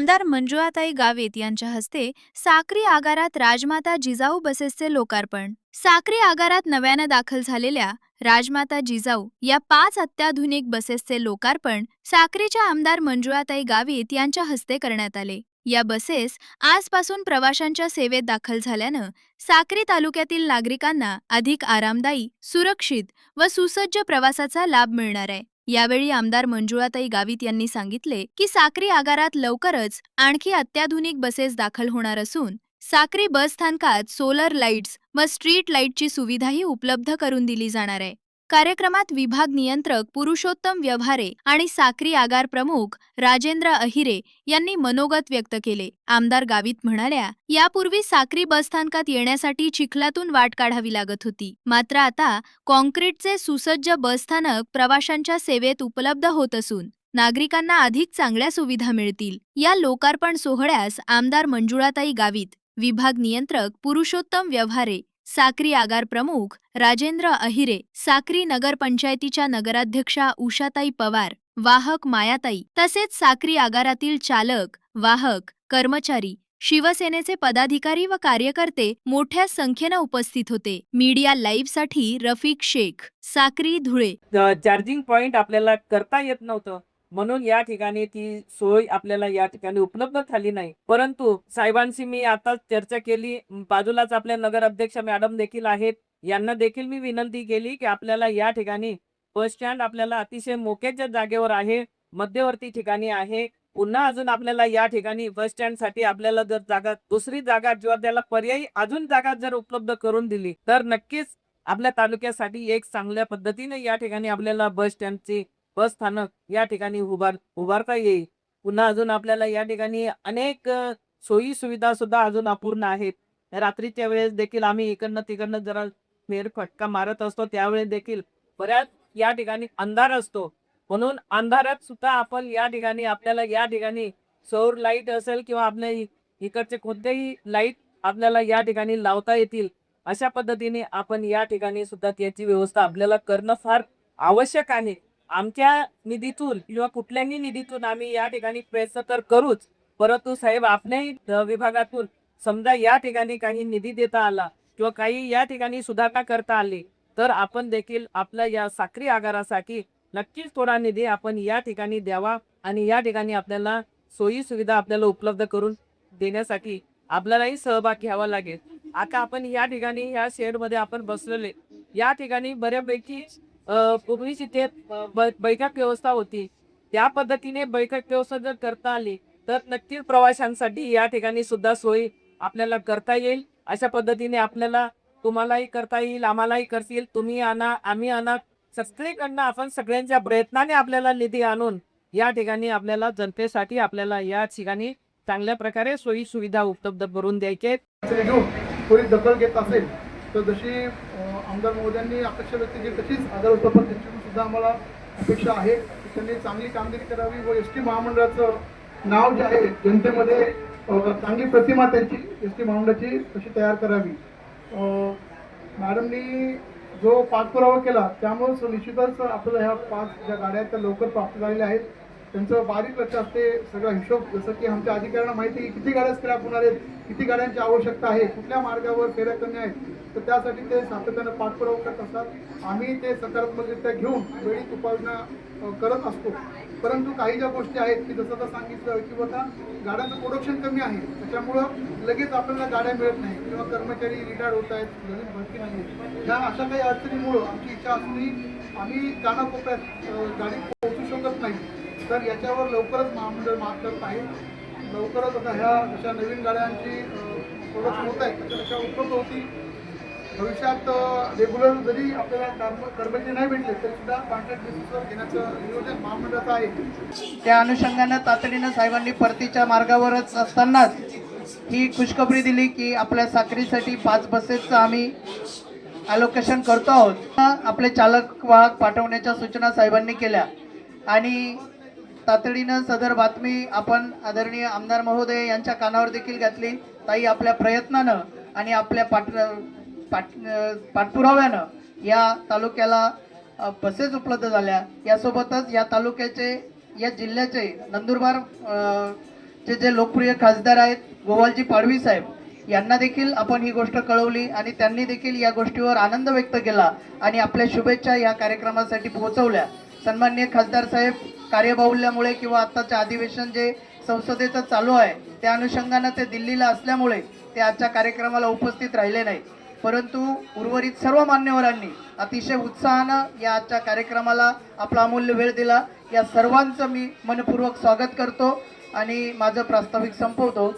आमदार मंजुळाताई गावित यांच्या हस्ते साक्री आगारात राजमाता जिजाऊ बसेसचे लोकार्पण। साक्री आगारात नव्यानं दाखल झालेल्या राजमाता जिजाऊ या 5 अत्याधुनिक बसेसचे लोकार्पण साक्रीच्या आमदार मंजुळाताई गावित यांच्या हस्ते करण्यात आले। या बसेस आजपासून प्रवाशांच्या सेवेत दाखल झाल्यानं साक्री तालुक्यातील नागरिकांना अधिक आरामदायी, सुरक्षित व सुसज्ज प्रवासाचा लाभ मिळणार आहे। यावेळी आमदार मंजुळाताई गावित यांनी सांगितले की साक्री आगारात लवकरच आणखी अत्याधुनिक बसेस दाखल होणार असून साक्री बस स्थानकात सोलर लाईट्स व स्ट्रीट लाईटची सुविधाही उपलब्ध करून दिली जाणार आहे। कार्यक्रमात विभाग नियंत्रक पुरुषोत्तम व्यवहारे आणि साक्री आगार प्रमुख राजेंद्र अहिरे यांनी मनोगत व्यक्त केले। आमदार गावित म्हणाल्या, यापूर्वी साक्री बसस्थानकात येण्यासाठी चिखलातून वाट काढावी लागत होती, मात्र आता कॉन्क्रीटचे सुसज्ज बसस्थानक प्रवाशांच्या सेवेत उपलब्ध होत असून नागरिकांना अधिक चांगल्या सुविधा मिळतील। या लोकार्पण सोहळ्यास आमदार मंजुळाताई गावित, विभाग नियंत्रक पुरुषोत्तम व्यवहारे, साक्री आगार प्रमुख राजेंद्र अहिरे, साक्री नगर पंचायतीच्या नगराध्यक्षा उषाताई पवार, वाहक मायाताई तसेच साक्री आगारातील चालक, वाहक, कर्मचारी, शिवसेनेचे पदाधिकारी व कार्यकर्ते मोठ्या संख्येने उपस्थित होते। मीडिया लाईव्ह साठी रफिक शेख, साक्री, धुळे। चार्जिंग पॉइंट आपल्याला करता येत नव्हतं, म्हणून या ठिकाणी ती सोय आपल्याला या ठिकाणी उपलब्ध झाली नाही। परंतु साहेबांशी मी आता चर्चा केली, बाजूलाच आपल्या नगर अध्यक्ष मॅडम देखील आहेत, यांना देखील मी विनंती केली की आपल्याला या ठिकाणी बस स्टँड आपल्याला अतिशय मोक्याच्या जागेवर आहे, मध्यवर्ती ठिकाणी आहे। पुन्हा अजून आपल्याला या ठिकाणी बस स्टँड साठी आपल्याला जर जागा, दुसरी जागा किंवा त्याला पर्यायी अजून जागा जर उपलब्ध करून दिली तर नक्कीच आपल्या तालुक्यासाठी एक चांगल्या पद्धतीने या ठिकाणी आपल्याला बस स्टँडची बस स्थानक या ठिकाणी उभारता येईल। पुन्हा अजून आपल्याला या ठिकाणी अनेक सोयी सुविधा सुद्धा अजून अपूर्ण आहेत। रात्रीच्या वेळेस देखील आम्ही इकडनं तिकडनं जरा फेरफटका मारत असतो, त्यावेळेस देखील बऱ्याच या ठिकाणी अंधार असतो, म्हणून अंधारात सुद्धा आपण या ठिकाणी आपल्याला या ठिकाणी सौर लाईट असेल किंवा आपल्या इकडचे कोणतेही लाईट आपल्याला या ठिकाणी लावता येतील, अशा पद्धतीने आपण या ठिकाणी सुद्धा त्याची व्यवस्था आपल्याला करणं फार आवश्यक आहे। आमच्या निधीतून किंवा कुठल्याही निधीतून आम्ही या ठिकाणी प्रयत्न तर करूच, परंतु साहेब आपल्याही विभागातून समजा या ठिकाणी काही निधी देता आला किंवा काही या ठिकाणी सुधारणा करता आली तर आपण देखील आपल्या या साक्री आगारासाठी नक्कीच थोडा निधी आपण या ठिकाणी द्यावा आणि या ठिकाणी आपल्याला सोयी सुविधा आपल्याला उपलब्ध करून देण्यासाठी आपल्यालाही सहभाग घ्यावा लागेल। आता आपण या ठिकाणी या शेडमध्ये आपण बसलेले, या ठिकाणी बऱ्यापैकी पूर्वी तिथे बैठक व्यवस्था होती, त्या पद्धतीने बैठक व्यवस्था जर करता आली तर नक्कीच प्रवाशांसाठी या ठिकाणी सुद्धा सोय आपल्याला करता येईल। अशा पद्धतीने आपल्याला, तुम्हालाही करता येईल, आम्हालाही करता येईल, तुम्ही आणा, आम्ही आणा, सगळीकडनं आपण सगळ्यांच्या प्रयत्नाने आपल्याला निधी आणून या ठिकाणी आपल्याला जनतेसाठी आपल्याला या ठिकाणी चांगल्या प्रकारे सोयी सुविधा उपलब्ध करून द्यायचे। थोडी दखल घेत असेल तर जशी आमदार महोदयांनी अपेक्षा व्यक्त केली तशीच आगार उत्पन्न त्यांच्याकडून सुद्धा आम्हाला अपेक्षा आहे की त्यांनी चांगली कामगिरी करावी व एस टी महामंडळाचं नाव जे आहे जनतेमध्ये चांगली प्रतिमा त्यांची एस टी महामंडळाची कशी तयार करावी। मॅडमनी जो पाठपुरावा केला त्यामुळेच निश्चितच आपल्याला ह्या 5 ज्या गाड्या त्या लवकर प्राप्त झालेल्या आहेत। त्यांचं बारीक लक्ष असते, सगळा हिशोब, जसं की आमच्या अधिकाऱ्यांना माहिती आहे किती गाड्या स्क्रॅप होणार आहेत, किती गाड्यांची आवश्यकता आहे, कुठल्या मार्गावर फेऱ्या कमी आहेत, तर त्यासाठी ते सातत्यानं पाठपुरावा करत असतात। आम्ही ते सकारात्मकरित्या घेऊन वेळीच उपाययोजना करत असतो। परंतु काही ज्या गोष्टी आहेत की जसं सांगितलं की बाबा गाड्यांचं प्रोडक्शन कमी आहे, त्याच्यामुळं लगेच आपल्याला गाड्या मिळत नाही किंवा कर्मचारी रिटायर्ड होत आहेत, नवीन भरती नाही आहे, ह्या अशा काही अडचणीमुळं आमची इच्छा असली आम्ही कानाकोपऱ्यात गाडी पोहोचू शकत नाही, तर याच्यावर लवकरच महामंडळ माफ करत आहे। लवकरच आता ह्या अशा नवीन गाड्यांची प्रोडक्शन होत आहेत, त्याच्यापेक्षा उपलब्ध होती। भविष्यात रेग्युलर जरी आपल्याला कर्मचारी नाही भेटले तरी सुद्धा कॉन्ट्रॅक्ट बेसिसवर घेण्याचं नियोजन महामंडळाचं आहे। त्या अनुषंगानं तातडीनं साहेबांनी परतीच्या मार्गावरच असतानाच ही खुशखबरी दिली की आपल्या साक्रीसाठी 5 बसेसचं आम्ही अलोकेशन करतो आहोत। आपले चालक वाहक पाठवण्याच्या सूचना साहेबांनी केल्या आणि तातडीनं सदर बातमी आपण आदरणीय आमदार महोदय यांच्या कानावर देखील घातली। ताई आपल्या प्रयत्नानं आणि आपल्या पाठपुराव्यानं या तालुक्याला बसेस उपलब्ध झाल्या। यासोबतच या तालुक्याचे, या जिल्ह्याचे, नंदुरबार जे लोकप्रिय खासदार आहेत गोवालजी पाडवी साहेब यांना देखील आपण ही गोष्ट कळवली आणि त्यांनी देखील या गोष्टीवर आनंद व्यक्त केला आणि आपल्या शुभेच्छा या कार्यक्रमासाठी पोहोचवल्या. सन्माननीय खासदार साहेब कार्यबाहुल्यामुळे किंवा आत्ताचे अधिवेशन जे संसदेचं चालू आहे त्या अनुषंगानं ते दिल्लीला असल्यामुळे ते आजच्या कार्यक्रमाला उपस्थित राहिले नाहीत, परंतु उर्वरित सर्व मान्यवरांनी अतिशय उत्साहानं या आजच्या कार्यक्रमाला आपला अमूल्य वेळ दिला. या सर्वांचं मी मनपूर्वक स्वागत करतो आणि माझं प्रास्ताविक संपवतो.